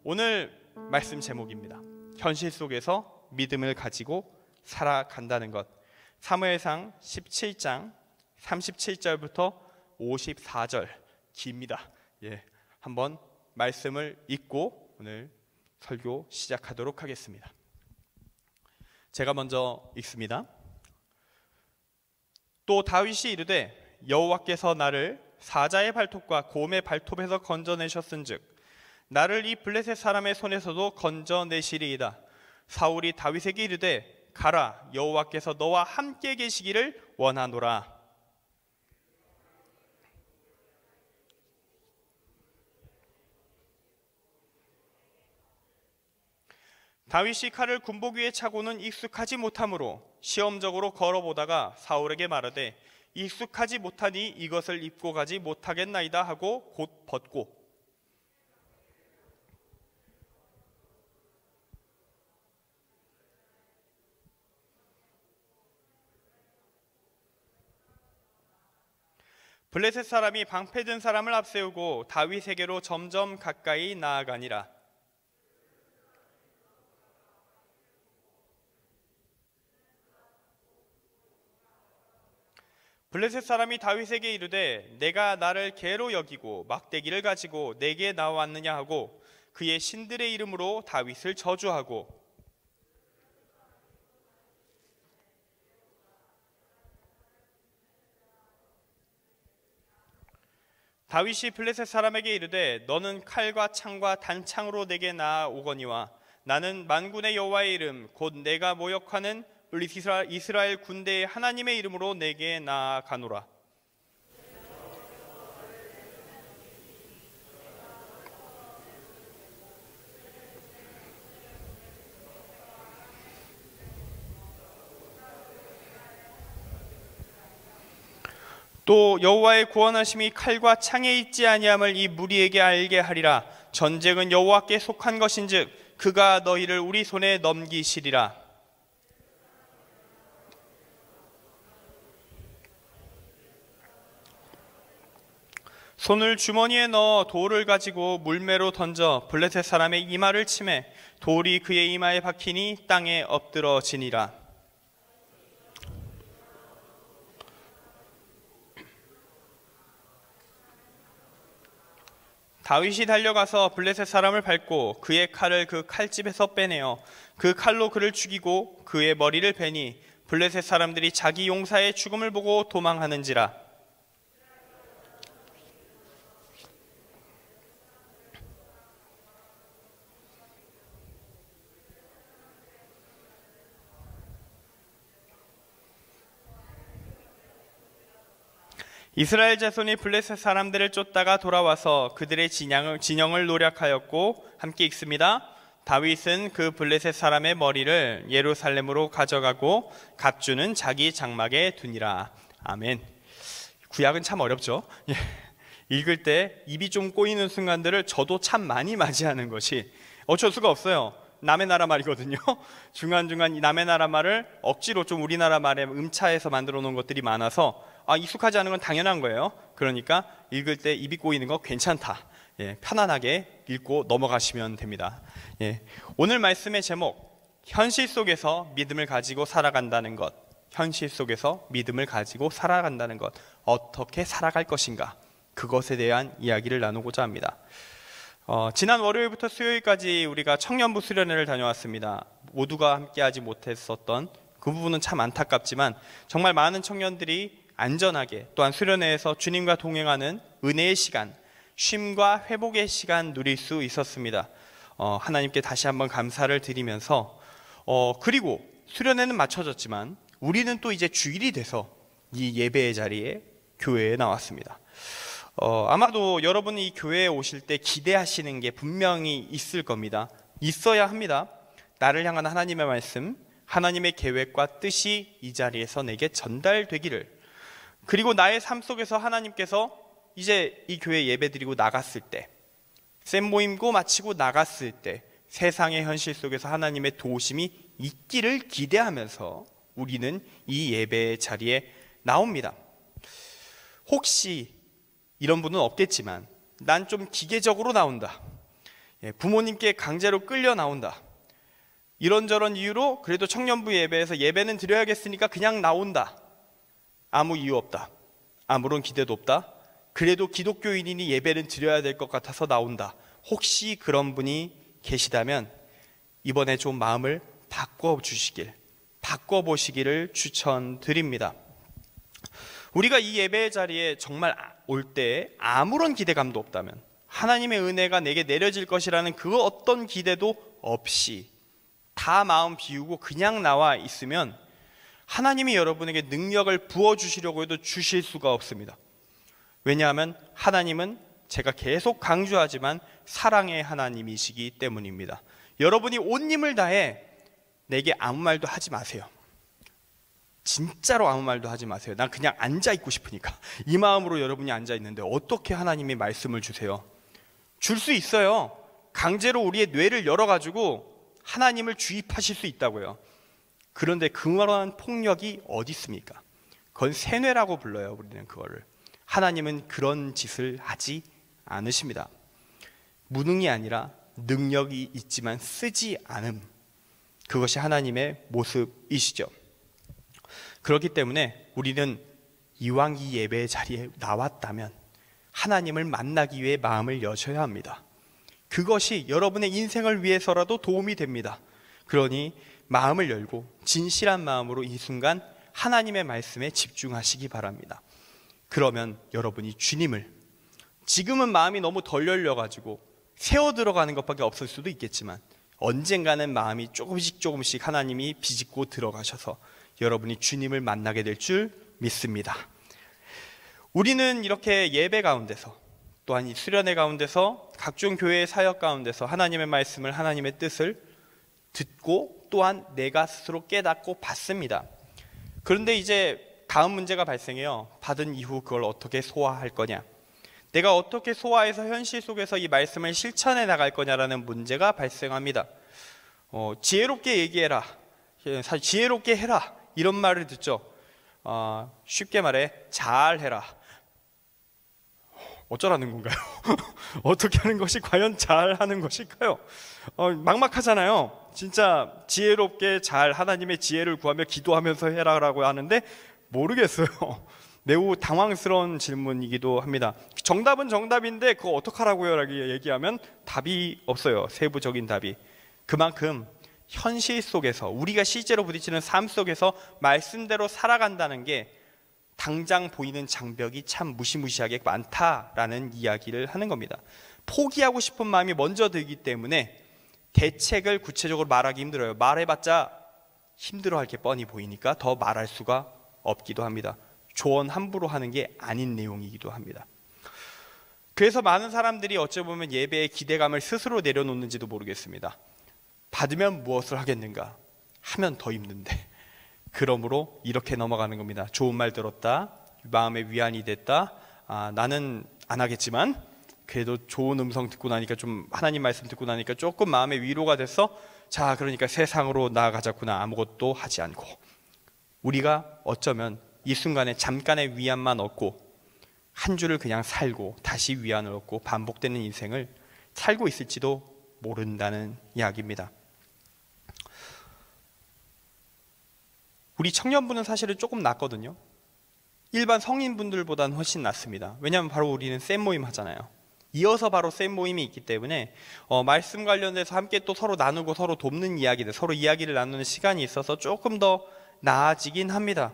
오늘 말씀 제목입니다. 현실 속에서 믿음을 가지고 살아간다는 것. 사무엘상 17장 37절부터 54절 깁니다. 한번 말씀을 읽고 오늘 설교 시작하도록 하겠습니다. 제가 먼저 읽습니다. 또 다윗이 이르되 여호와께서 나를 사자의 발톱과 곰의 발톱에서 건져내셨은즉 나를 이 블레셋 사람의 손에서도 건져내시리이다. 사울이 다윗에게 이르되 가라, 여호와께서 너와 함께 계시기를 원하노라. 다윗이 칼을 군복 위에 차고는 익숙하지 못하므로 시험적으로 걸어보다가 사울에게 말하되 익숙하지 못하니 이것을 입고 가지 못하겠나이다 하고 곧 벗고 블레셋 사람이 방패든 사람을 앞세우고 다윗에게로 점점 가까이 나아가니라. 블레셋 사람이 다윗에게 이르되 내가 나를 개로 여기고 막대기를 가지고 내게 나왔느냐 하고 그의 신들의 이름으로 다윗을 저주하고 다윗이 블레셋 사람에게 이르되 너는 칼과 창과 단창으로 내게 나아오거니와 나는 만군의 여호와의 이름 곧 내가 모욕하는 이스라엘 군대의 하나님의 이름으로 내게 나아가노라. 또 여호와의 구원하심이 칼과 창에 있지 아니함을 이 무리에게 알게 하리라. 전쟁은 여호와께 속한 것인즉 그가 너희를 우리 손에 넘기시리라. 손을 주머니에 넣어 돌을 가지고 물매로 던져 블레셋 사람의 이마를 치매 돌이 그의 이마에 박히니 땅에 엎드러지니라. 다윗이 달려가서 블레셋 사람을 밟고 그의 칼을 그 칼집에서 빼내어 그 칼로 그를 죽이고 그의 머리를 베니 블레셋 사람들이 자기 용사의 죽음을 보고 도망하는지라. 이스라엘 자손이 블레셋 사람들을 쫓다가 돌아와서 그들의 진영을 노략하였고, 함께 읽습니다. 다윗은 그 블레셋 사람의 머리를 예루살렘으로 가져가고 갑주는 자기 장막에 두니라. 아멘. 구약은 참 어렵죠. 읽을 때 입이 좀 꼬이는 순간들을 저도 참 많이 맞이하는 것이 어쩔 수가 없어요. 남의 나라 말이거든요. 중간중간 이 남의 나라 말을 억지로 좀 우리나라 말에 음차해서 만들어 놓은 것들이 많아서 익숙하지 않은 건 당연한 거예요. 그러니까 읽을 때 입이 꼬이는 거 괜찮다. 편안하게 읽고 넘어가시면 됩니다. 오늘 말씀의 제목, 현실 속에서 믿음을 가지고 살아간다는 것. 현실 속에서 믿음을 가지고 살아간다는 것. 어떻게 살아갈 것인가? 그것에 대한 이야기를 나누고자 합니다. 지난 월요일부터 수요일까지 우리가 청년부 수련회를 다녀왔습니다. 모두가 함께하지 못했었던 그 부분은 참 안타깝지만 정말 많은 청년들이 안전하게 또한 수련회에서 주님과 동행하는 은혜의 시간, 쉼과 회복의 시간 누릴 수 있었습니다. 하나님께 다시 한번 감사를 드리면서 그리고 수련회는 마쳐졌지만 우리는 또 이제 주일이 돼서 이 예배의 자리에 교회에 나왔습니다. 아마도 여러분이 이 교회에 오실 때 기대하시는 게 분명히 있을 겁니다. 있어야 합니다. 나를 향한 하나님의 말씀, 하나님의 계획과 뜻이 이 자리에서 내게 전달되기를, 그리고 나의 삶 속에서 하나님께서 이제 이 교회 예배드리고 나갔을 때, 샘 모임고 마치고 나갔을 때 세상의 현실 속에서 하나님의 도우심이 있기를 기대하면서 우리는 이 예배의 자리에 나옵니다. 혹시 이런 분은 없겠지만 난 좀 기계적으로 나온다. 부모님께 강제로 끌려 나온다. 이런저런 이유로 그래도 청년부 예배에서 예배는 드려야겠으니까 그냥 나온다. 아무 이유 없다. 아무런 기대도 없다. 그래도 기독교인이니 예배는 드려야 될 것 같아서 나온다. 혹시 그런 분이 계시다면 이번에 좀 마음을 바꿔보시기를 추천드립니다. 우리가 이 예배의 자리에 정말 올 때 아무런 기대감도 없다면, 하나님의 은혜가 내게 내려질 것이라는 그 어떤 기대도 없이 다 마음 비우고 그냥 나와 있으면 하나님이 여러분에게 능력을 부어주시려고 해도 주실 수가 없습니다. 왜냐하면 하나님은 제가 계속 강조하지만 사랑의 하나님이시기 때문입니다. 여러분이 온 힘을 다해 내게 아무 말도 하지 마세요. 진짜로 아무 말도 하지 마세요. 난 그냥 앉아있고 싶으니까. 이 마음으로 여러분이 앉아있는데 어떻게 하나님이 말씀을 주세요? 줄 수 있어요. 강제로 우리의 뇌를 열어가지고 하나님을 주입하실 수 있다고요. 그런데 그러한 폭력이 어디 있습니까? 그건 세뇌라고 불러요. 우리는 그거를. 하나님은 그런 짓을 하지 않으십니다. 무능이 아니라 능력이 있지만 쓰지 않음, 그것이 하나님의 모습이시죠. 그렇기 때문에 우리는 이왕 이 예배의 자리에 나왔다면 하나님을 만나기 위해 마음을 여셔야 합니다. 그것이 여러분의 인생을 위해서라도 도움이 됩니다. 그러니 마음을 열고 진실한 마음으로 이 순간 하나님의 말씀에 집중하시기 바랍니다. 그러면 여러분이 주님을, 지금은 마음이 너무 덜 열려가지고 새어 들어가는 것밖에 없을 수도 있겠지만 언젠가는 마음이 조금씩 하나님이 비집고 들어가셔서 여러분이 주님을 만나게 될 줄 믿습니다. 우리는 이렇게 예배 가운데서, 또한 이 수련회 가운데서, 각종 교회의 사역 가운데서 하나님의 말씀을, 하나님의 뜻을 듣고 또한 내가 스스로 깨닫고 받습니다. 그런데 이제 다음 문제가 발생해요. 받은 이후 그걸 어떻게 소화할 거냐, 내가 어떻게 소화해서 현실 속에서 이 말씀을 실천해 나갈 거냐라는 문제가 발생합니다. 지혜롭게 얘기해라, 지혜롭게 해라, 이런 말을 듣죠. 쉽게 말해 잘해라. 어쩌라는 건가요? 어떻게 하는 것이 과연 잘하는 것일까요? 막막하잖아요. 진짜 지혜롭게 잘 하나님의 지혜를 구하며 기도하면서 해라라고 하는데 모르겠어요. 매우 당황스러운 질문이기도 합니다. 정답은 정답인데 그거 어떡하라고요? 라고 얘기하면 답이 없어요. 세부적인 답이. 그만큼 현실 속에서, 우리가 실제로 부딪히는 삶 속에서 말씀대로 살아간다는 게 당장 보이는 장벽이 참 무시무시하게 많다라는 이야기를 하는 겁니다. 포기하고 싶은 마음이 먼저 들기 때문에 대책을 구체적으로 말하기 힘들어요. 말해봤자 힘들어할 게 뻔히 보이니까 더 말할 수가 없기도 합니다. 조언 함부로 하는 게 아닌 내용이기도 합니다. 그래서 많은 사람들이 어찌 보면 예배의 기대감을 스스로 내려놓는지도 모르겠습니다. 받으면 무엇을 하겠는가? 하면 더 힘든데. 그러므로 이렇게 넘어가는 겁니다. 좋은 말 들었다, 마음의 위안이 됐다, 나는 안 하겠지만 그래도 좋은 음성 듣고 나니까, 좀 하나님 말씀 듣고 나니까 조금 마음의 위로가 됐어. 자, 그러니까 세상으로 나아가자꾸나. 아무것도 하지 않고 우리가 어쩌면 이 순간에 잠깐의 위안만 얻고 한 주를 그냥 살고 다시 위안을 얻고 반복되는 인생을 살고 있을지도 모른다는 이야기입니다. 우리 청년부는 사실은 조금 낫거든요. 일반 성인분들보다는 훨씬 낫습니다. 왜냐하면 바로 우리는 쌤 모임 하잖아요. 이어서 바로 쌤 모임이 있기 때문에 말씀 관련돼서 함께 또 서로 나누고 서로 돕는 이야기들, 서로 이야기를 나누는 시간이 있어서 조금 더 나아지긴 합니다.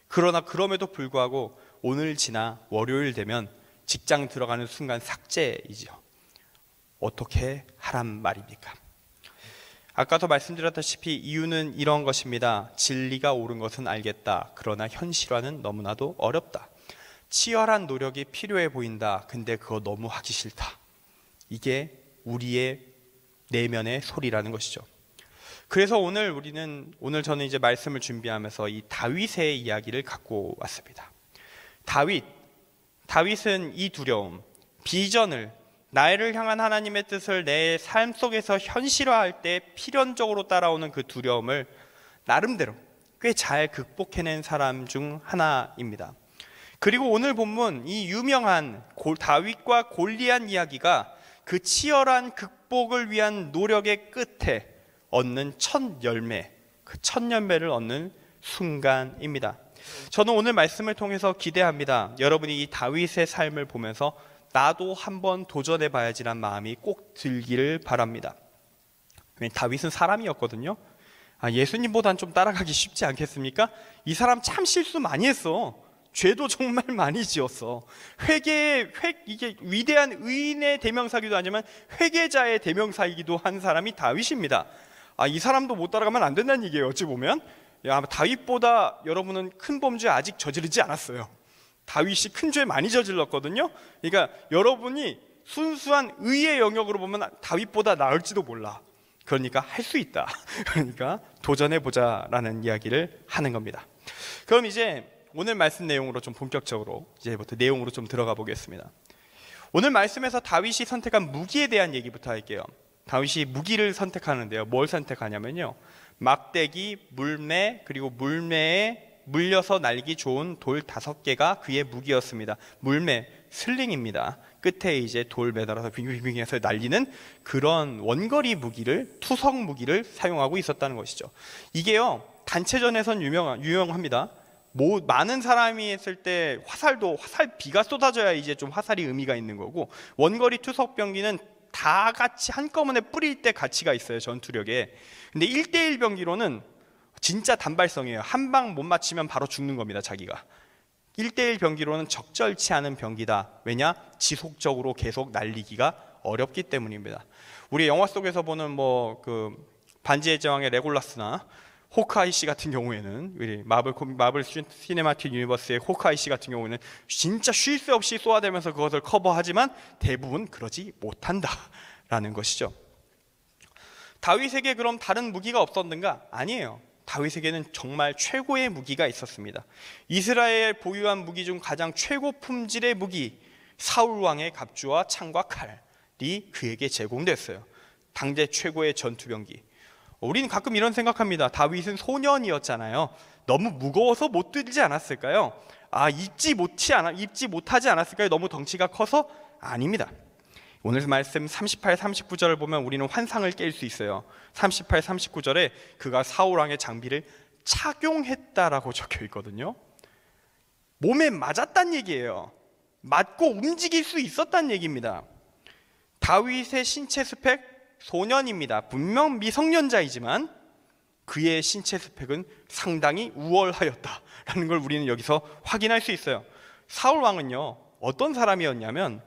그러나 그럼에도 불구하고 오늘 지나 월요일 되면 직장 들어가는 순간 삭제이죠. 어떻게 하란 말입니까? 아까도 말씀드렸다시피 이유는 이런 것입니다. 진리가 옳은 것은 알겠다. 그러나 현실화는 너무나도 어렵다. 치열한 노력이 필요해 보인다. 근데 그거 너무 하기 싫다. 이게 우리의 내면의 소리라는 것이죠. 그래서 오늘 저는 이제 말씀을 준비하면서 이 다윗의 이야기를 갖고 왔습니다. 다윗은 이 두려움, 비전을, 나를 향한 하나님의 뜻을 내 삶 속에서 현실화할 때 필연적으로 따라오는 그 두려움을 나름대로 꽤 잘 극복해낸 사람 중 하나입니다. 그리고 오늘 본문 이 유명한 다윗과 골리앗 이야기가 그 치열한 극복을 위한 노력의 끝에 얻는 첫 열매, 그 첫 열매를 얻는 순간입니다. 저는 오늘 말씀을 통해서 기대합니다. 여러분이 이 다윗의 삶을 보면서 나도 한번 도전해 봐야지란 마음이 꼭 들기를 바랍니다. 다윗은 사람이었거든요. 예수님보단 좀 따라가기 쉽지 않겠습니까? 이 사람 참 실수 많이 했어. 죄도 정말 많이 지었어. 이게 위대한 의인의 대명사기도 하지만 회개자의 대명사이기도 한 사람이 다윗입니다. 이 사람도 못 따라가면 안 된다는 얘기예요. 어찌 보면 다윗보다 여러분은 큰 범죄 아직 저지르지 않았어요. 다윗이 큰 죄 많이 저질렀거든요. 그러니까 여러분이 순수한 의의 영역으로 보면 다윗보다 나을지도 몰라. 그러니까 할 수 있다. 그러니까 도전해보자라는 이야기를 하는 겁니다. 그럼 이제 오늘 말씀 내용으로 좀 본격적으로 이제부터 내용으로 좀 들어가 보겠습니다. 오늘 말씀에서 다윗이 선택한 무기에 대한 얘기부터 할게요. 다윗이 무기를 선택하는데요. 뭘 선택하냐면요, 막대기, 물매, 그리고 물매에 물려서 날기 좋은 돌 5개가 그의 무기였습니다. 물매, 슬링입니다. 끝에 이제 돌 매달아서 빙빙빙해서 날리는 그런 원거리 무기를, 투석 무기를 사용하고 있었다는 것이죠. 이게요, 단체전에선 유용합니다. 많은 사람이 했을 때 화살비가 쏟아져야 이제 좀 화살이 의미가 있는 거고, 원거리 투석 병기는 다 같이 한꺼번에 뿌릴 때 가치가 있어요, 전투력에. 근데 1대1 병기로는 진짜 단발성이에요. 한 방 못 맞히면 바로 죽는 겁니다, 자기가. 1대1 병기로는 적절치 않은 병기다. 왜냐? 지속적으로 계속 날리기가 어렵기 때문입니다. 우리 영화 속에서 보는 반지의 제왕의 레골라스나 호크아이 씨 같은 경우에는, 우리 마블 시네마틱 유니버스의 호크아이 씨 같은 경우에는 진짜 쉴 새 없이 쏘아대면서 그것을 커버하지만 대부분 그러지 못한다라는 것이죠. 다윗에게 그럼 다른 무기가 없었는가? 아니에요. 다윗에게는 정말 최고의 무기가 있었습니다. 이스라엘 보유한 무기 중 가장 최고 품질의 무기, 사울 왕의 갑주와 창과 칼이 그에게 제공됐어요. 당대 최고의 전투병기. 우리는 가끔 이런 생각합니다. 다윗은 소년이었잖아요. 너무 무거워서 못 들지 않았을까요? 입지 못하지 않았을까요? 너무 덩치가 커서? 아닙니다. 오늘 말씀 38, 39절을 보면 우리는 환상을 깰 수 있어요. 38, 39절에 그가 사울왕의 장비를 착용했다라고 적혀 있거든요. 몸에 맞았단 얘기예요. 맞고 움직일 수 있었단 얘기입니다. 다윗의 신체 스펙, 소년입니다. 분명 미성년자이지만 그의 신체 스펙은 상당히 우월하였다라는 걸 우리는 여기서 확인할 수 있어요. 사울왕은요, 어떤 사람이었냐면,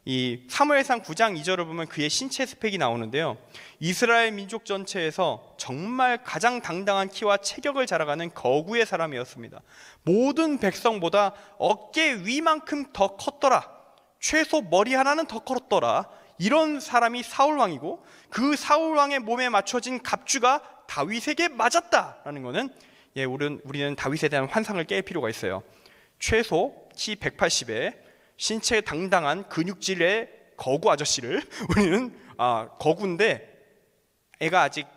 이 사무엘상 9장 2절을 보면 그의 신체 스펙이 나오는데요, 이스라엘 민족 전체에서 정말 가장 당당한 키와 체격을 자랑하는 거구의 사람이었습니다. 모든 백성보다 어깨 위만큼 더 컸더라, 최소 머리 하나는 더 컸더라, 이런 사람이 사울왕이고, 그 사울왕의 몸에 맞춰진 갑주가 다윗에게 맞았다라는 것은, 우리는 다윗에 대한 환상을 깰 필요가 있어요. 최소 키 180에 신체 당당한 근육질의 거구 아저씨를 우리는 거구인데 애가 아직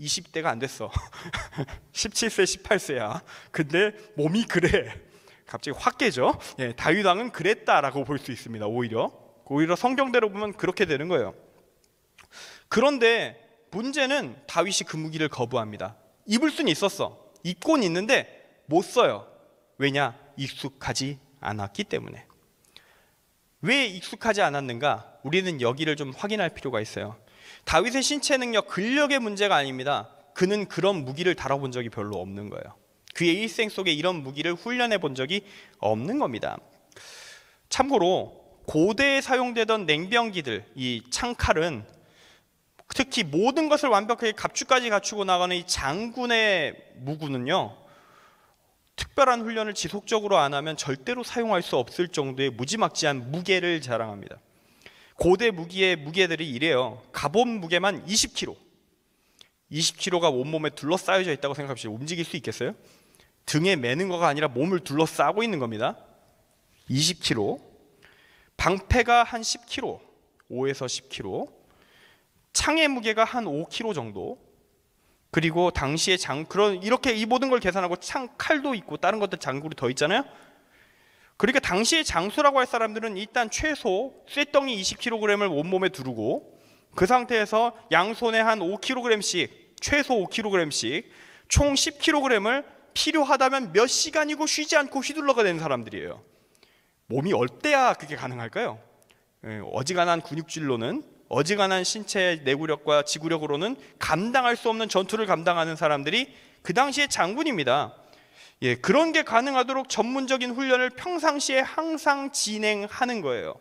20대가 안 됐어. 17세 18세야. 근데 몸이 그래. 갑자기 확 깨져. 다윗 왕은 그랬다라고 볼 수 있습니다. 오히려 성경대로 보면 그렇게 되는 거예요. 그런데 문제는 다윗이 그 무기를 거부합니다. 입을 수는 있었어. 입고는 있는데 못 써요. 왜냐? 익숙하지 않았기 때문에. 왜 익숙하지 않았는가? 우리는 여기를 좀 확인할 필요가 있어요. 다윗의 신체 능력, 근력의 문제가 아닙니다. 그는 그런 무기를 다뤄본 적이 별로 없는 거예요. 그의 일생 속에 이런 무기를 훈련해 본 적이 없는 겁니다. 참고로 고대에 사용되던 냉병기들, 이 창칼은 특히 모든 것을 완벽하게 갑주까지 갖추고 나가는 이 장군의 무구는요, 특별한 훈련을 지속적으로 안 하면 절대로 사용할 수 없을 정도의 무지막지한 무게를 자랑합니다. 고대 무기의 무게들이 이래요. 갑옷 무게만 20kg. 20kg가 온몸에 둘러싸여져 있다고 생각합시다. 움직일 수 있겠어요? 등에 매는 거가 아니라 몸을 둘러싸고 있는 겁니다. 20kg. 방패가 한 10kg, 5에서 10kg. 창의 무게가 한 5kg 정도. 그리고 당시에 이렇게 이 모든 걸 계산하고 칼도 있고 다른 것들 장구리 더 있잖아요. 그러니까 당시의 장수라고 할 사람들은 일단 최소 쇳덩이 20kg을 온몸에 두르고 그 상태에서 양손에 한 5kg씩, 최소 5kg씩 총 10kg을 필요하다면 몇 시간이고 쉬지 않고 휘둘러가 되는 사람들이에요. 몸이 얼때야 그게 가능할까요? 어지간한 근육질로는, 어지간한 신체 내구력과 지구력으로는 감당할 수 없는 전투를 감당하는 사람들이 그 당시의 장군입니다. 그런 게 가능하도록 전문적인 훈련을 평상시에 항상 진행하는 거예요.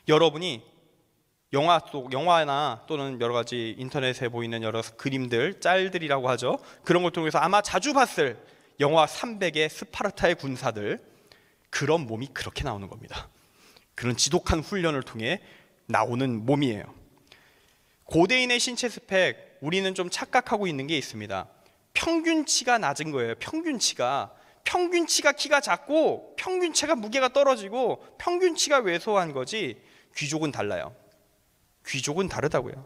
여러분이 영화나 또는 여러 가지 인터넷에 보이는 여러 그림들, 짤들이라고 하죠. 그런 걸 통해서 아마 자주 봤을 영화 300의 스파르타의 군사들, 그런 몸이 그렇게 나오는 겁니다. 그런 지독한 훈련을 통해 나오는 몸이에요. 고대인의 신체 스펙, 우리는 좀 착각하고 있는 게 있습니다. 평균치가 낮은 거예요. 평균치가 키가 작고 평균치가 무게가 떨어지고 평균치가 왜소한 거지, 귀족은 달라요. 귀족은 다르다고요.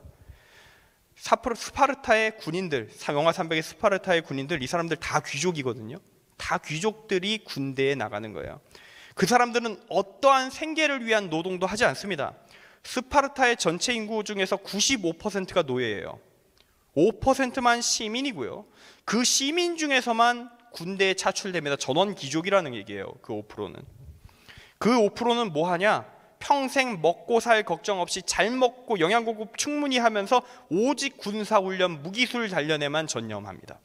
스파르타의 군인들, 영화 300의 스파르타의 군인들, 이 사람들 다 귀족이거든요. 다 귀족들이 군대에 나가는 거예요. 그 사람들은 어떠한 생계를 위한 노동도 하지 않습니다. 스파르타의 전체 인구 중에서 95%가 노예예요. 5%만 시민이고요. 그 시민 중에서만 군대에 차출됩니다. 전원 귀족이라는 얘기예요. 그 5%는. 그 5%는 뭐 하냐? 평생 먹고 살 걱정 없이 잘 먹고 영양 공급 충분히 하면서 오직 군사훈련, 무기술 단련에만 전념합니다.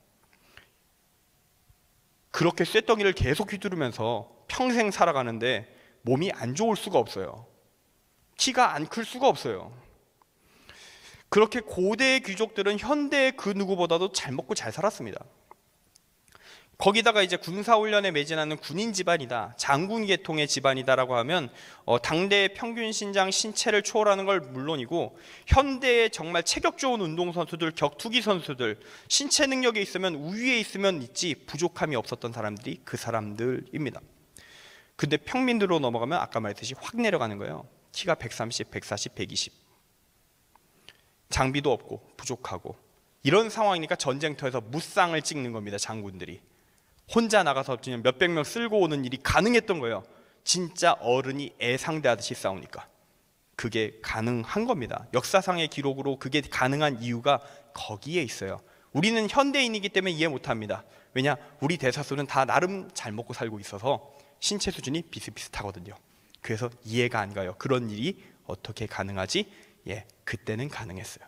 그렇게 쇳덩이를 계속 휘두르면서 평생 살아가는데 몸이 안 좋을 수가 없어요. 키가 안 클 수가 없어요. 그렇게 고대의 귀족들은 현대의 그 누구보다도 잘 먹고 잘 살았습니다. 거기다가 이제 군사훈련에 매진하는 군인 집안이다, 장군 계통의 집안이다라고 하면 당대의 평균 신장 신체를 초월하는 걸 물론이고, 현대의 정말 체격 좋은 운동선수들, 격투기 선수들, 신체 능력이 있으면 우위에 있으면 있지 부족함이 없었던 사람들이 그 사람들입니다. 근데 평민들로 넘어가면 아까 말했듯이 확 내려가는 거예요. 키가 130, 140, 120. 장비도 없고 부족하고 이런 상황이니까 전쟁터에서 무쌍을 찍는 겁니다. 장군들이 혼자 나가서 그냥 몇백 명 쓸고 오는 일이 가능했던 거예요. 진짜 어른이 애 상대하듯이 싸우니까 그게 가능한 겁니다. 역사상의 기록으로 그게 가능한 이유가 거기에 있어요. 우리는 현대인이기 때문에 이해 못합니다. 왜냐? 우리 대사수는 다 나름 잘 먹고 살고 있어서 신체 수준이 비슷비슷하거든요. 그래서 이해가 안 가요. 그런 일이 어떻게 가능하지? 그때는 가능했어요.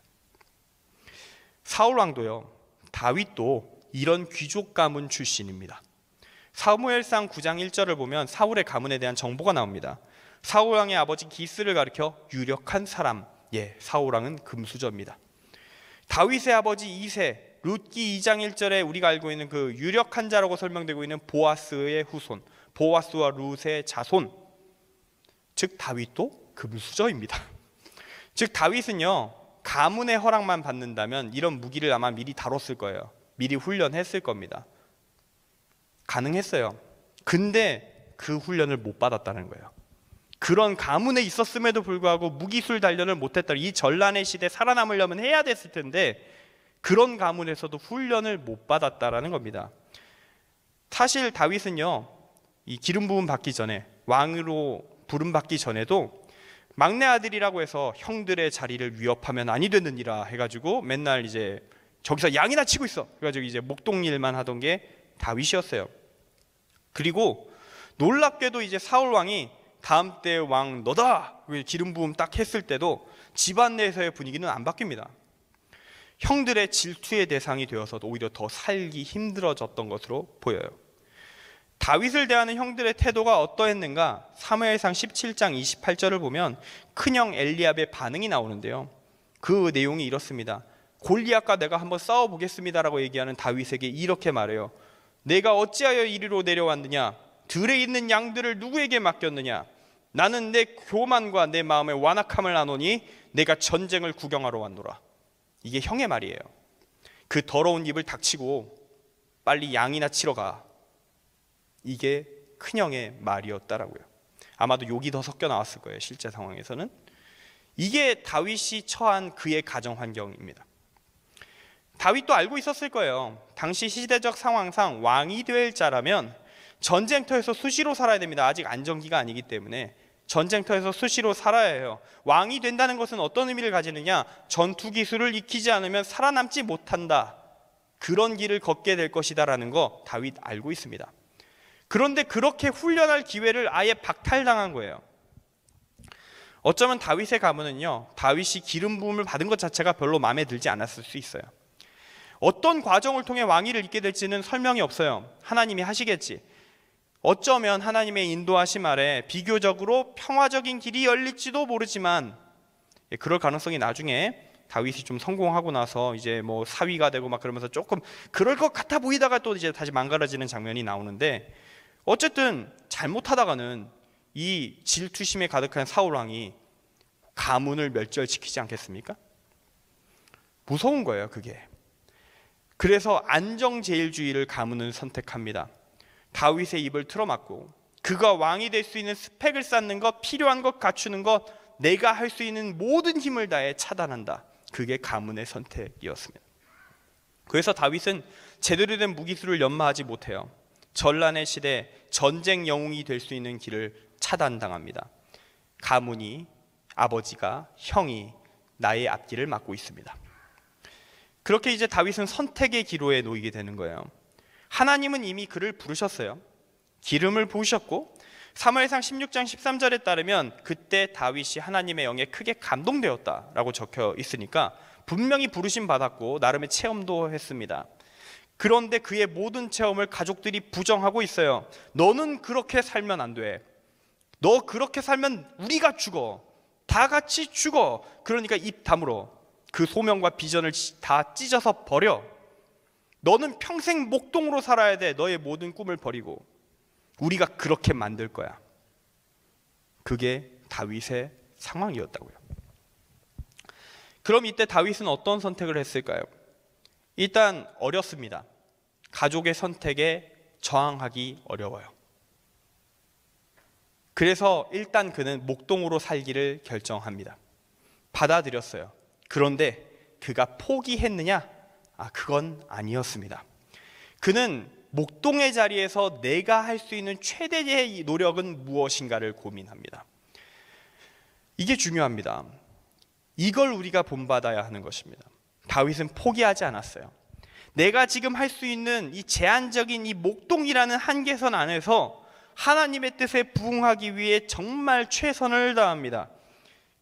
사울 왕도요, 다윗도 이런 귀족 가문 출신입니다. 사무엘상 9장 1절을 보면 사울의 가문에 대한 정보가 나옵니다. 사울 왕의 아버지 기스를 가리켜 유력한 사람, 사울 왕은 금수저입니다. 다윗의 아버지 이세, 룻기 2장 1절에 우리가 알고 있는 그 유력한 자라고 설명되고 있는 보아스의 후손, 보아스와 룻의 자손, 즉 다윗도 금수저입니다. 즉 다윗은요, 가문의 허락만 받는다면 이런 무기를 아마 미리 다뤘을 거예요. 미리 훈련했을 겁니다. 가능했어요. 근데 그 훈련을 못 받았다는 거예요. 그런 가문에 있었음에도 불구하고 무기술 단련을 못했다. 이 전란의 시대에 살아남으려면 해야 됐을 텐데 그런 가문에서도 훈련을 못 받았다라는 겁니다. 사실 다윗은요, 이 기름 부음 받기 전에, 왕으로 부름 받기 전에도 막내 아들이라고 해서 형들의 자리를 위협하면 아니 되느니라 해가지고 맨날 이제 저기서 양이나 치고 있어. 그래가지고 이제 목동일만 하던 게 다윗이었어요. 그리고 놀랍게도 이제 사울 왕이 다음 때 왕 너다 기름 부음 딱 했을 때도 집안 내에서의 분위기는 안 바뀝니다. 형들의 질투의 대상이 되어서 오히려 더 살기 힘들어졌던 것으로 보여요. 다윗을 대하는 형들의 태도가 어떠했는가? 사무엘상 17장 28절을 보면 큰형 엘리압의 반응이 나오는데요, 그 내용이 이렇습니다. 골리앗과 내가 한번 싸워보겠습니다라고 얘기하는 다윗에게 이렇게 말해요. 내가 어찌하여 이리로 내려왔느냐? 들에 있는 양들을 누구에게 맡겼느냐? 나는 내 교만과 내 마음의 완악함을 아노니 내가 전쟁을 구경하러 왔노라. 이게 형의 말이에요. 그 더러운 입을 닥치고 빨리 양이나 치러 가. 이게 큰형의 말이었다라고요. 아마도 욕이 더 섞여 나왔을 거예요. 실제 상황에서는. 이게 다윗이 처한 그의 가정 환경입니다. 다윗도 알고 있었을 거예요. 당시 시대적 상황상 왕이 될 자라면 전쟁터에서 수시로 살아야 됩니다. 아직 안정기가 아니기 때문에 전쟁터에서 수시로 살아야 해요. 왕이 된다는 것은 어떤 의미를 가지느냐? 전투 기술을 익히지 않으면 살아남지 못한다. 그런 길을 걷게 될 것이다라는 거 다윗 알고 있습니다. 그런데 그렇게 훈련할 기회를 아예 박탈당한 거예요. 어쩌면 다윗의 가문은요, 다윗이 기름 부음을 받은 것 자체가 별로 마음에 들지 않았을 수 있어요. 어떤 과정을 통해 왕위를 잇게 될지는 설명이 없어요. 하나님이 하시겠지. 어쩌면 하나님의 인도하심 아래 비교적으로 평화적인 길이 열릴지도 모르지만, 그럴 가능성이 나중에 다윗이 좀 성공하고 나서 이제 뭐 사위가 되고 막 그러면서 조금 그럴 것 같아 보이다가 또 이제 다시 망가져지는 장면이 나오는데, 어쨌든 잘못하다가는 이 질투심에 가득한 사울 왕이 가문을 멸절시키지 않겠습니까? 무서운 거예요, 그게. 그래서 안정제일주의를 가문은 선택합니다. 다윗의 입을 틀어막고 그가 왕이 될 수 있는 스펙을 쌓는 것, 필요한 것 갖추는 것, 내가 할 수 있는 모든 힘을 다해 차단한다. 그게 가문의 선택이었습니다. 그래서 다윗은 제대로 된 무기수를 연마하지 못해요. 전란의 시대 전쟁 영웅이 될 수 있는 길을 차단당합니다. 가문이, 아버지가, 형이 나의 앞길을 막고 있습니다. 그렇게 이제 다윗은 선택의 기로에 놓이게 되는 거예요. 하나님은 이미 그를 부르셨어요. 기름을 부으셨고 사무엘상 16장 13절에 따르면 그때 다윗이 하나님의 영에 크게 감동되었다라고 적혀 있으니까 분명히 부르심 받았고 나름의 체험도 했습니다. 그런데 그의 모든 체험을 가족들이 부정하고 있어요. 너는 그렇게 살면 안 돼. 너 그렇게 살면 우리가 죽어. 다 같이 죽어. 그러니까 입 다물어. 그 소명과 비전을 다 찢어서 버려. 너는 평생 목동으로 살아야 돼. 너의 모든 꿈을 버리고. 우리가 그렇게 만들 거야. 그게 다윗의 상황이었다고요. 그럼 이때 다윗은 어떤 선택을 했을까요? 일단 어렵습니다. 가족의 선택에 저항하기 어려워요. 그래서 일단 그는 목동으로 살기를 결정합니다. 받아들였어요. 그런데 그가 포기했느냐? 그건 아니었습니다. 그는 목동의 자리에서 내가 할 수 있는 최대의 노력은 무엇인가를 고민합니다. 이게 중요합니다. 이걸 우리가 본받아야 하는 것입니다. 다윗은 포기하지 않았어요. 내가 지금 할 수 있는 이 제한적인 이 목동이라는 한계선 안에서 하나님의 뜻에 부응하기 위해 정말 최선을 다합니다.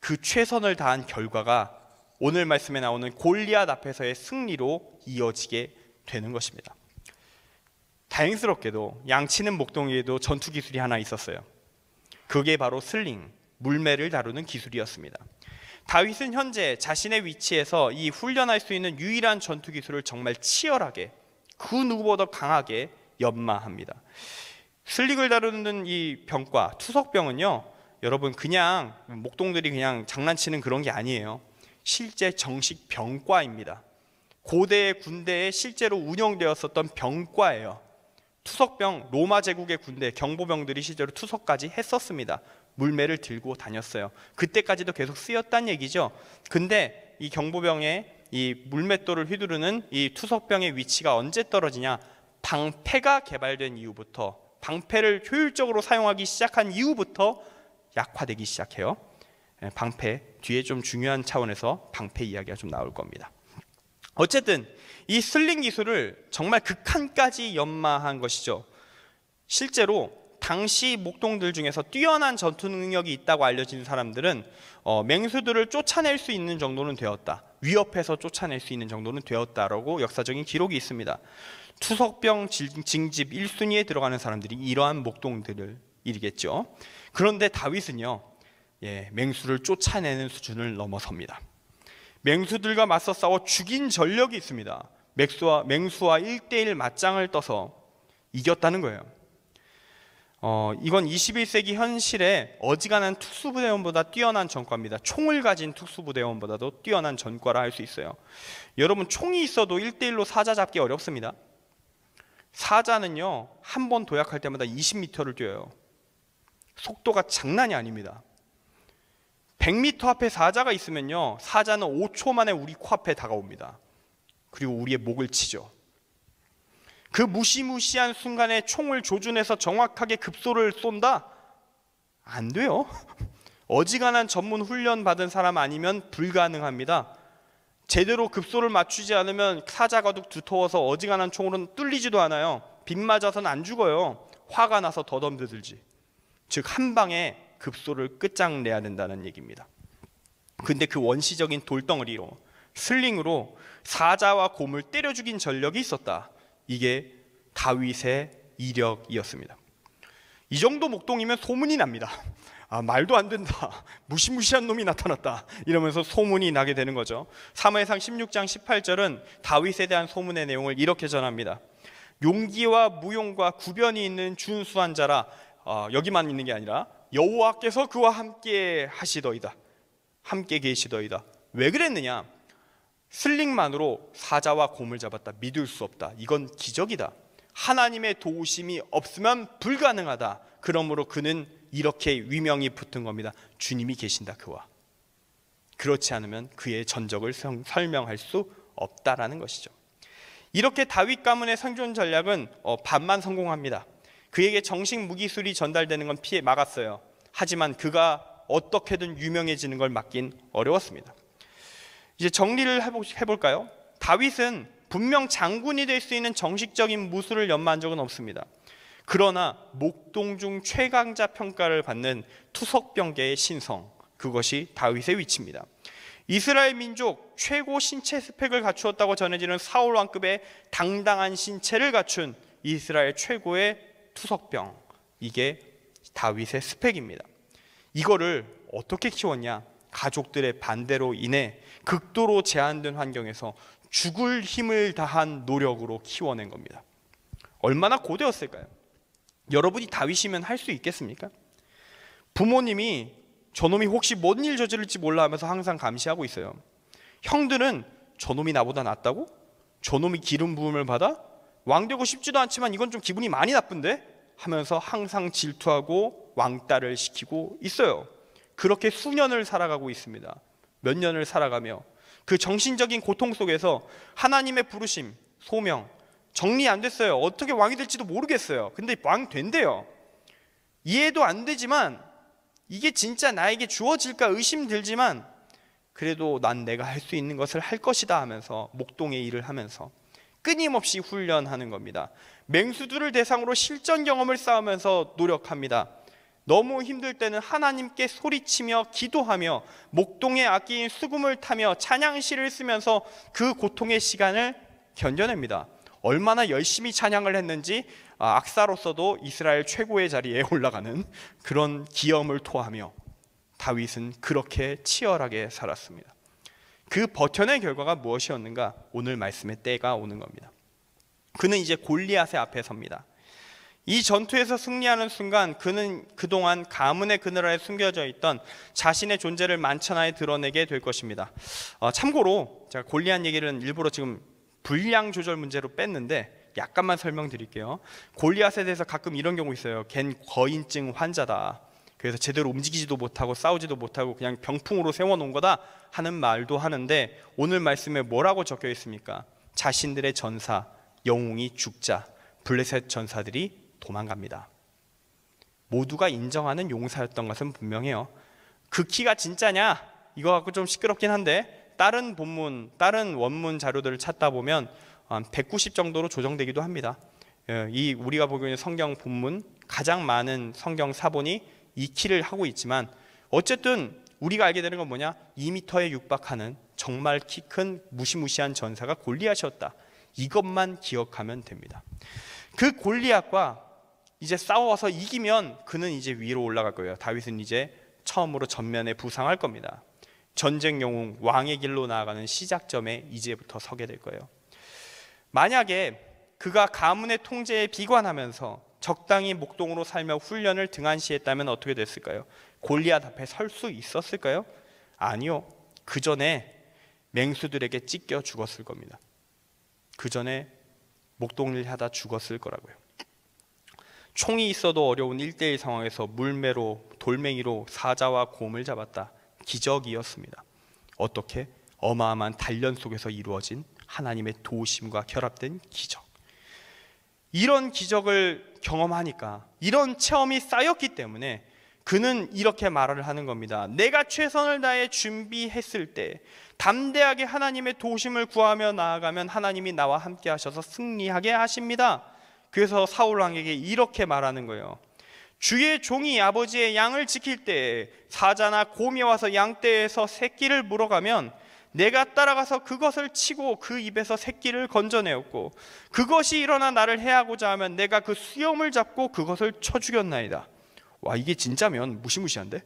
그 최선을 다한 결과가 오늘 말씀에 나오는 골리앗 앞에서의 승리로 이어지게 되는 것입니다. 다행스럽게도 양치는 목동에도 전투 기술이 하나 있었어요. 그게 바로 슬링, 물매를 다루는 기술이었습니다. 다윗은 현재 자신의 위치에서 이 훈련할 수 있는 유일한 전투 기술을 정말 치열하게, 그 누구보다 강하게 연마합니다. 슬링을 다루는 이 병과 투석병은요, 여러분 그냥 목동들이 그냥 장난치는 그런 게 아니에요. 실제 정식 병과입니다. 고대 군대에 실제로 운영되었었던 병과예요. 투석병, 로마 제국의 군대 경보병들이 실제로 투석까지 했었습니다. 물매를 들고 다녔어요. 그때까지도 계속 쓰였다는 얘기죠. 근데 이 경보병의 이 물맷돌을 휘두르는 이 투석병의 위치가 언제 떨어지냐? 방패가 개발된 이후부터, 방패를 효율적으로 사용하기 시작한 이후부터 약화되기 시작해요. 방패, 뒤에 좀 중요한 차원에서 방패 이야기가 좀 나올 겁니다. 어쨌든 이 슬링 기술을 정말 극한까지 연마한 것이죠. 실제로 당시 목동들 중에서 뛰어난 전투 능력이 있다고 알려진 사람들은 맹수들을 쫓아낼 수 있는 정도는 되었다. 위협해서 쫓아낼 수 있는 정도는 되었다라고 역사적인 기록이 있습니다. 투석병 징집 1순위에 들어가는 사람들이 이러한 목동들을 이루겠죠. 그런데 다윗은요, 맹수를 쫓아내는 수준을 넘어섭니다. 맹수들과 맞서 싸워 죽인 전력이 있습니다. 맹수와 1대1 맞짱을 떠서 이겼다는 거예요. 이건 21세기 현실에 어지간한 특수부대원보다 뛰어난 전과입니다. 총을 가진 특수부대원보다도 뛰어난 전과라 할 수 있어요. 여러분, 총이 있어도 1대1로 사자 잡기 어렵습니다. 사자는요, 한 번 도약할 때마다 20m를 뛰어요. 속도가 장난이 아닙니다. 100m 앞에 사자가 있으면요, 사자는 5초 만에 우리 코앞에 다가옵니다. 그리고 우리의 목을 치죠. 그 무시무시한 순간에 총을 조준해서 정확하게 급소를 쏜다? 안 돼요. 어지간한 전문 훈련 받은 사람 아니면 불가능합니다. 제대로 급소를 맞추지 않으면 사자가도 두터워서 어지간한 총으로는 뚫리지도 않아요. 빗 맞아서는 안 죽어요. 화가 나서 더덤들지. 즉 한 방에 급소를 끝장내야 된다는 얘기입니다. 근데 그 원시적인 돌덩어리로 슬링으로 사자와 곰을 때려 죽인 전력이 있었다. 이게 다윗의 이력이었습니다. 이 정도 목동이면 소문이 납니다. 말도 안 된다, 무시무시한 놈이 나타났다, 이러면서 소문이 나게 되는 거죠. 사무엘상 16장 18절은 다윗에 대한 소문의 내용을 이렇게 전합니다. 용기와 무용과 구변이 있는 준수한 자라, 여기만 있는 게 아니라 여호와께서 그와 함께 하시더이다, 함께 계시더이다. 왜 그랬느냐? 슬링만으로 사자와 곰을 잡았다. 믿을 수 없다. 이건 기적이다. 하나님의 도우심이 없으면 불가능하다. 그러므로 그는 이렇게 위명이 붙은 겁니다. 주님이 계신다, 그와. 그렇지 않으면 그의 전적을 설명할 수 없다라는 것이죠. 이렇게 다윗 가문의 생존 전략은 반만 성공합니다. 그에게 정식 무기술이 전달되는 건 피해 막았어요. 하지만 그가 어떻게든 유명해지는 걸 막긴 어려웠습니다. 이제 정리를 해볼까요? 다윗은 분명 장군이 될 수 있는 정식적인 무술을 연마한 적은 없습니다. 그러나 목동중 최강자 평가를 받는 투석병계의 신성, 그것이 다윗의 위치입니다. 이스라엘 민족 최고 신체 스펙을 갖추었다고 전해지는 사울 왕급의 당당한 신체를 갖춘 이스라엘 최고의 투석병, 이게 다윗의 스펙입니다. 이거를 어떻게 키웠냐? 가족들의 반대로 인해 극도로 제한된 환경에서 죽을 힘을 다한 노력으로 키워낸 겁니다. 얼마나 고되었을까요? 여러분이 다윗이면 할 수 있겠습니까? 부모님이 저놈이 혹시 뭔 일 저지를지 몰라 하면서 항상 감시하고 있어요. 형들은 저놈이 나보다 낫다고? 저놈이 기름 부음을 받아? 왕되고 싶지도 않지만 이건 좀 기분이 많이 나쁜데? 하면서 항상 질투하고 왕따를 시키고 있어요. 그렇게 수년을 살아가고 있습니다. 몇 년을 살아가며 그 정신적인 고통 속에서 하나님의 부르심, 소명, 정리 안 됐어요. 어떻게 왕이 될지도 모르겠어요. 근데 왕 된대요. 이해도 안 되지만 이게 진짜 나에게 주어질까 의심들지만 그래도 난 내가 할 수 있는 것을 할 것이다 하면서 목동의 일을 하면서 끊임없이 훈련하는 겁니다. 맹수들을 대상으로 실전 경험을 쌓으면서 노력합니다. 너무 힘들 때는 하나님께 소리치며 기도하며 목동의 악기인 수금을 타며 찬양시를 쓰면서 그 고통의 시간을 견뎌냅니다. 얼마나 열심히 찬양을 했는지 악사로서도 이스라엘 최고의 자리에 올라가는 그런 기염을 토하며 다윗은 그렇게 치열하게 살았습니다. 그 버텨낸 결과가 무엇이었는가? 오늘 말씀의 때가 오는 겁니다. 그는 이제 골리앗의 앞에 섭니다. 이 전투에서 승리하는 순간 그는 그동안 가문의 그늘 아래 숨겨져 있던 자신의 존재를 만천하에 드러내게 될 것입니다. 참고로 제가 골리앗 얘기를 일부러 지금 분량 조절 문제로 뺐는데 약간만 설명드릴게요. 골리앗에 대해서 가끔 이런 경우 있어요. 걘 거인증 환자다. 그래서 제대로 움직이지도 못하고 싸우지도 못하고 그냥 병풍으로 세워놓은 거다 하는 말도 하는데 오늘 말씀에 뭐라고 적혀 있습니까? 자신들의 전사, 영웅이 죽자 블레셋 전사들이 도망갑니다. 모두가 인정하는 용사였던 것은 분명해요. 그 키가 진짜냐? 이거 갖고 좀 시끄럽긴 한데 다른 본문, 다른 원문 자료들을 찾다 보면 190 정도로 조정되기도 합니다. 이 우리가 보고 있는 성경 본문 가장 많은 성경 사본이 이 키를 하고 있지만 어쨌든 우리가 알게 되는 건 뭐냐? 2m에 육박하는 정말 키 큰 무시무시한 전사가 골리앗이었다. 이것만 기억하면 됩니다. 그 골리앗과 이제 싸워서 이기면 그는 이제 위로 올라갈 거예요. 다윗은 이제 처음으로 전면에 부상할 겁니다. 전쟁 영웅, 왕의 길로 나아가는 시작점에 이제부터 서게 될 거예요. 만약에 그가 가문의 통제에 비관하면서 적당히 목동으로 살며 훈련을 등한시했다면 어떻게 됐을까요? 골리앗 앞에 설 수 있었을까요? 아니요. 그 전에 맹수들에게 찢겨 죽었을 겁니다. 그 전에 목동을 하다 죽었을 거라고요. 총이 있어도 어려운 1대1 상황에서 물매로 돌멩이로 사자와 곰을 잡았다. 기적이었습니다. 어떻게? 어마어마한 단련 속에서 이루어진 하나님의 도우심과 결합된 기적. 이런 기적을 경험하니까, 이런 체험이 쌓였기 때문에 그는 이렇게 말을 하는 겁니다. 내가 최선을 다해 준비했을 때 담대하게 하나님의 도우심을 구하며 나아가면 하나님이 나와 함께 하셔서 승리하게 하십니다. 그래서 사울 왕에게 이렇게 말하는 거예요. 주의 종이 아버지의 양을 지킬 때 사자나 곰이 와서 양떼에서 새끼를 물어가면 내가 따라가서 그것을 치고 그 입에서 새끼를 건져내었고, 그것이 일어나 나를 해하고자 하면 내가 그 수염을 잡고 그것을 쳐 죽였나이다. 와, 이게 진짜면 무시무시한데?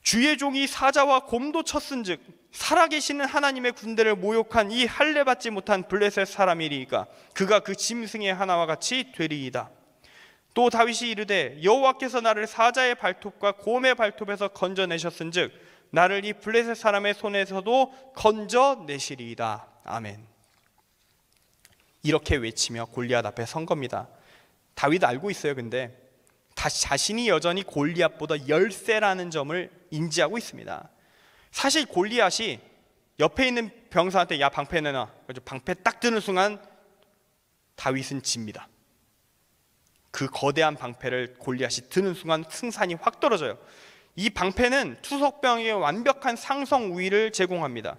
주의 종이 사자와 곰도 쳤은즉 살아계시는 하나님의 군대를 모욕한 이 할례받지 못한 블레셋 사람이리이까 그가 그 짐승의 하나와 같이 되리이다. 또 다윗이 이르되 여호와께서 나를 사자의 발톱과 곰의 발톱에서 건져내셨은즉 나를 이 블레셋 사람의 손에서도 건져내시리이다. 아멘. 이렇게 외치며 골리앗 앞에 선 겁니다. 다윗 알고 있어요. 근데 자신이 여전히 골리앗보다 열세라는 점을 인지하고 있습니다. 사실 골리앗이 옆에 있는 병사한테 야 방패 내놔, 방패 딱 드는 순간 다윗은 집니다. 그 거대한 방패를 골리앗이 드는 순간 승산이 확 떨어져요. 이 방패는 투석병에게 완벽한 상성 우위를 제공합니다.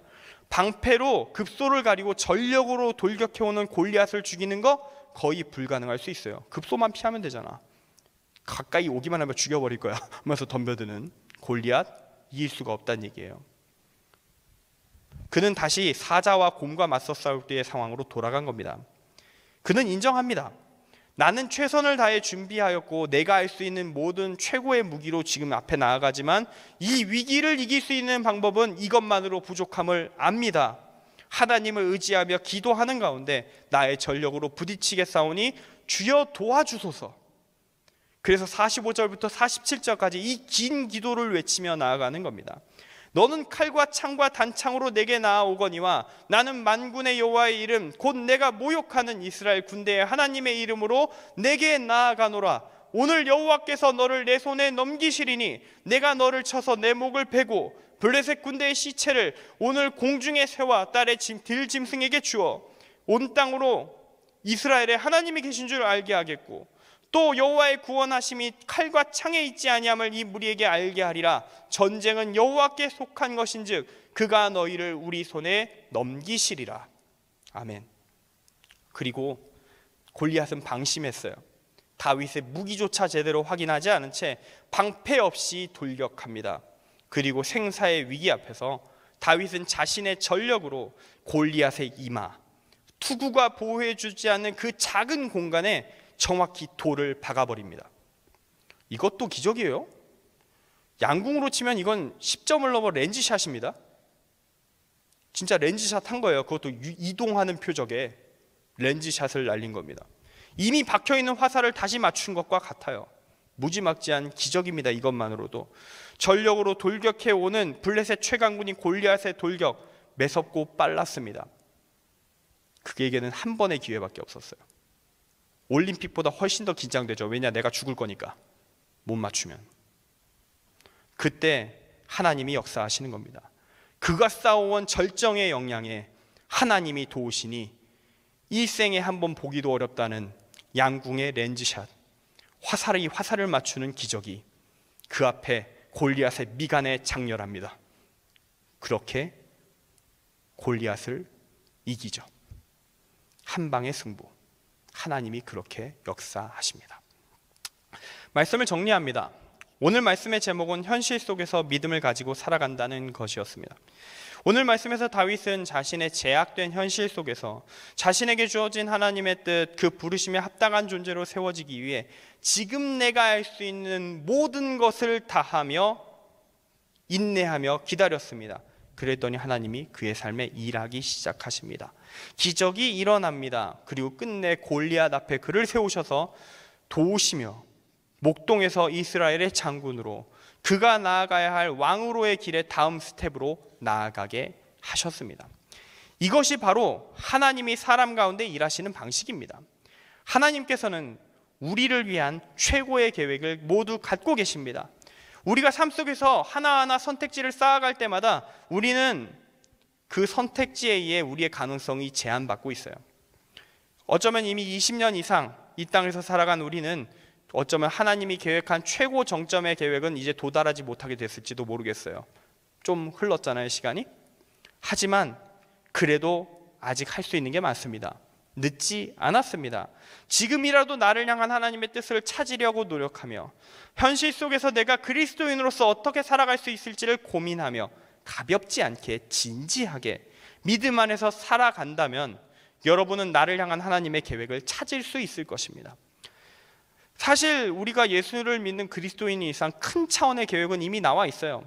방패로 급소를 가리고 전력으로 돌격해오는 골리앗을 죽이는 거 거의 불가능할 수 있어요. 급소만 피하면 되잖아. 가까이 오기만 하면 죽여버릴 거야 하면서 덤벼드는 골리앗, 이길 수가 없다는 얘기예요. 그는 다시 사자와 곰과 맞서 싸울 때의 상황으로 돌아간 겁니다. 그는 인정합니다. 나는 최선을 다해 준비하였고 내가 할 수 있는 모든 최고의 무기로 지금 앞에 나아가지만 이 위기를 이길 수 있는 방법은 이것만으로 부족함을 압니다. 하나님을 의지하며 기도하는 가운데 나의 전력으로 부딪히겠사오니 주여 도와주소서. 그래서 45절부터 47절까지 이 긴 기도를 외치며 나아가는 겁니다. 너는 칼과 창과 단창으로 내게 나아오거니와 나는 만군의 여호와의 이름 곧 내가 모욕하는 이스라엘 군대의 하나님의 이름으로 내게 나아가노라. 오늘 여호와께서 너를 내 손에 넘기시리니 내가 너를 쳐서 내 목을 베고 블레셋 군대의 시체를 오늘 공중의 새와 딸의 들짐승에게 주어 온 땅으로 이스라엘의 하나님이 계신 줄 알게 하겠고 또 여호와의 구원하심이 칼과 창에 있지 아니함을 이 무리에게 알게 하리라. 전쟁은 여호와께 속한 것인즉 그가 너희를 우리 손에 넘기시리라. 아멘. 그리고 골리앗은 방심했어요. 다윗의 무기조차 제대로 확인하지 않은 채 방패 없이 돌격합니다. 그리고 생사의 위기 앞에서 다윗은 자신의 전력으로 골리앗의 이마, 투구가 보호해주지 않는 그 작은 공간에 정확히 돌을 박아버립니다. 이것도 기적이에요. 양궁으로 치면 이건 10점을 넘어 렌즈샷입니다. 진짜 렌즈샷 한 거예요. 그것도 이동하는 표적에 렌즈샷을 날린 겁니다. 이미 박혀있는 화살을 다시 맞춘 것과 같아요. 무지막지한 기적입니다. 이것만으로도. 전력으로 돌격해오는 블레셋 최강군인 골리앗의 돌격 매섭고 빨랐습니다. 그에게는 한 번의 기회밖에 없었어요. 올림픽보다 훨씬 더 긴장되죠. 왜냐, 내가 죽을 거니까. 못 맞추면. 그때 하나님이 역사하시는 겁니다. 그가 쌓아온 절정의 역량에 하나님이 도우시니 일생에 한 번 보기도 어렵다는 양궁의 렌즈샷, 화살을 맞추는 기적이 그 앞에 골리앗의 미간에 장렬합니다. 그렇게 골리앗을 이기죠. 한 방의 승부. 하나님이 그렇게 역사하십니다. 말씀을 정리합니다. 오늘 말씀의 제목은 현실 속에서 믿음을 가지고 살아간다는 것이었습니다. 오늘 말씀에서 다윗은 자신의 제약된 현실 속에서 자신에게 주어진 하나님의 뜻, 그 부르심에 합당한 존재로 세워지기 위해 지금 내가 할 수 있는 모든 것을 다하며 인내하며 기다렸습니다. 그랬더니 하나님이 그의 삶에 일하기 시작하십니다. 기적이 일어납니다. 그리고 끝내 골리앗 앞에 그를 세우셔서 도우시며 목동에서 이스라엘의 장군으로 그가 나아가야 할 왕으로의 길의 다음 스텝으로 나아가게 하셨습니다. 이것이 바로 하나님이 사람 가운데 일하시는 방식입니다. 하나님께서는 우리를 위한 최고의 계획을 모두 갖고 계십니다. 우리가 삶 속에서 하나하나 선택지를 쌓아갈 때마다 우리는 그 선택지에 의해 우리의 가능성이 제한받고 있어요. 어쩌면 이미 20년 이상 이 땅에서 살아간 우리는 어쩌면 하나님이 계획한 최고 정점의 계획은 이제 도달하지 못하게 됐을지도 모르겠어요. 좀 흘렀잖아요, 시간이. 하지만 그래도 아직 할 수 있는 게 많습니다. 늦지 않았습니다. 지금이라도 나를 향한 하나님의 뜻을 찾으려고 노력하며 현실 속에서 내가 그리스도인으로서 어떻게 살아갈 수 있을지를 고민하며 가볍지 않게 진지하게 믿음 안에서 살아간다면 여러분은 나를 향한 하나님의 계획을 찾을 수 있을 것입니다. 사실 우리가 예수를 믿는 그리스도인이 이상 큰 차원의 계획은 이미 나와 있어요.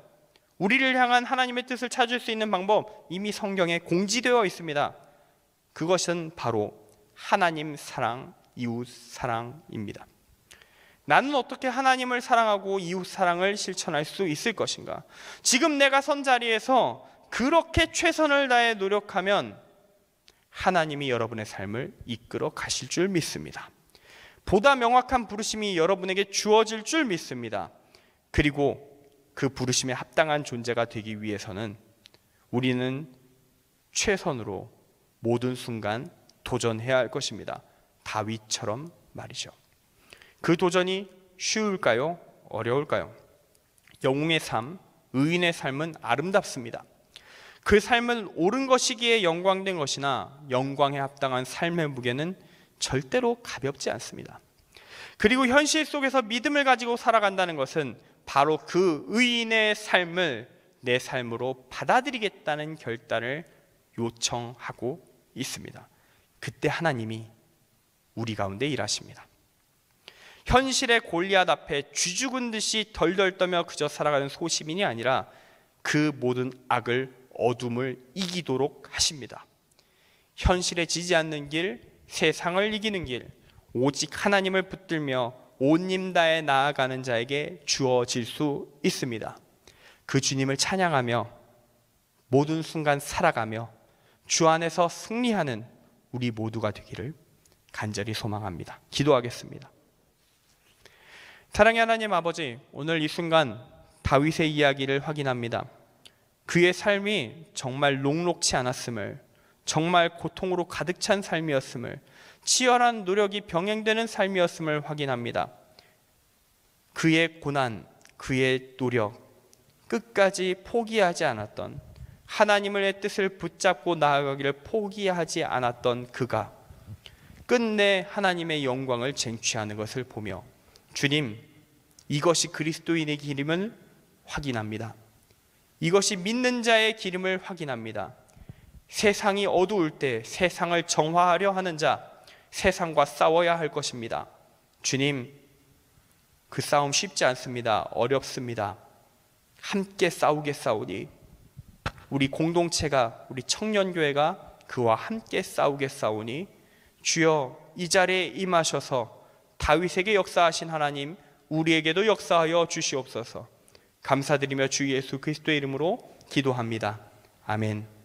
우리를 향한 하나님의 뜻을 찾을 수 있는 방법 이미 성경에 공지되어 있습니다. 그것은 바로 하나님 사랑, 이웃 사랑입니다. 나는 어떻게 하나님을 사랑하고 이웃 사랑을 실천할 수 있을 것인가? 지금 내가 선 자리에서 그렇게 최선을 다해 노력하면 하나님이 여러분의 삶을 이끌어 가실 줄 믿습니다. 보다 명확한 부르심이 여러분에게 주어질 줄 믿습니다. 그리고 그 부르심에 합당한 존재가 되기 위해서는 우리는 최선으로 모든 순간 도전해야 할 것입니다. 다윗처럼 말이죠. 그 도전이 쉬울까요? 어려울까요? 영웅의 삶, 의인의 삶은 아름답습니다. 그 삶은 옳은 것이기에 영광된 것이나 영광에 합당한 삶의 무게는 절대로 가볍지 않습니다. 그리고 현실 속에서 믿음을 가지고 살아간다는 것은 바로 그 의인의 삶을 내 삶으로 받아들이겠다는 결단을 요청하고 있습니다. 그때 하나님이 우리 가운데 일하십니다. 현실의 골리앗 앞에 쥐죽은 듯이 덜덜 떨며 그저 살아가는 소시민이 아니라 그 모든 악을 어둠을 이기도록 하십니다. 현실에 지지 않는 길, 세상을 이기는 길, 오직 하나님을 붙들며 온 힘 다해 나아가는 자에게 주어질 수 있습니다. 그 주님을 찬양하며 모든 순간 살아가며 주 안에서 승리하는 우리 모두가 되기를 간절히 소망합니다. 기도하겠습니다. 사랑의 하나님 아버지, 오늘 이 순간 다윗의 이야기를 확인합니다. 그의 삶이 정말 녹록치 않았음을, 정말 고통으로 가득 찬 삶이었음을, 치열한 노력이 병행되는 삶이었음을 확인합니다. 그의 고난, 그의 노력, 끝까지 포기하지 않았던, 하나님의 뜻을 붙잡고 나아가기를 포기하지 않았던 그가 끝내 하나님의 영광을 쟁취하는 것을 보며 주님, 이것이 그리스도인의 길임을 확인합니다. 이것이 믿는 자의 길임을 확인합니다. 세상이 어두울 때 세상을 정화하려 하는 자, 세상과 싸워야 할 것입니다. 주님, 그 싸움 쉽지 않습니다. 어렵습니다. 함께 싸우겠사오니 우리 공동체가, 우리 청년교회가 그와 함께 싸우겠사오니 주여 이 자리에 임하셔서 다윗에게 역사하신 하나님, 우리에게도 역사하여 주시옵소서. 감사드리며 주 예수 그리스도의 이름으로 기도합니다. 아멘.